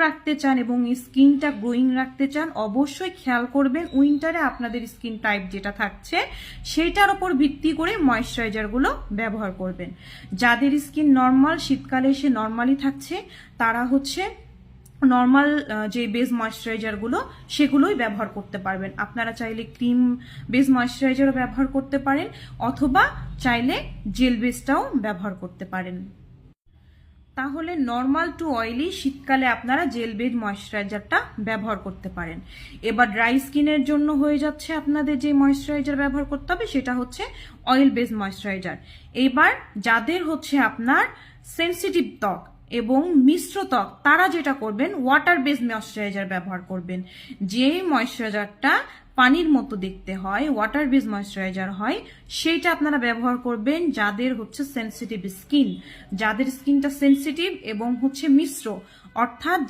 রাখতে চান এবং স্কিনটা গ্লোয়িং রাখতে চান, অবশ্যই খেয়াল করবেন উইন্টারে আপনাদের স্কিন টাইপ যেটা থাকছে সেইটার উপর ভিত্তি করে ময়েশ্চারাইজারগুলো ব্যবহার করবেন। যাদের স্কিন নর্মাল, শীতকালে এসে নর্মালি থাকছে, তারা হচ্ছে নর্মাল যে বেস ময়েশ্চারাইজারগুলো সেগুলোই ব্যবহার করতে পারবেন। আপনারা চাইলে ক্রিম বেস ময়েশ্চারাইজারও ব্যবহার করতে পারেন, অথবা চাইলে জেল বেসটাও ব্যবহার করতে পারেন। তাহলে নর্মাল টু অয়েলি শীতকালে আপনারা জেল বেস ময়েশ্চারাইজারটা ব্যবহার করতে পারেন। এবার ড্রাই স্কিনের জন্য হয়ে যাচ্ছে আপনাদের যে ময়েশ্চারাইজার ব্যবহার করতে হবে সেটা হচ্ছে অয়েল বেস ময়েশ্চারাইজার। এবার যাদের হচ্ছে আপনার সেনসিটিভ ত্বক এবং মিশ্র ত্বক, তারা যেটা করবেন ওয়াটার বেস ময়েশ্চারাইজার ব্যবহার করবেন। যে ময়েশ্চারাইজারটা পানির মতো দেখতে হয়, ওয়াটার বেস ময়েশ্চারাইজার হয়, সেইটা আপনারা ব্যবহার করবেন যাদের হচ্ছে সেনসিটিভ স্কিন, যাদের স্কিনটা সেনসিটিভ এবং হচ্ছে মিশ্র, অর্থাৎ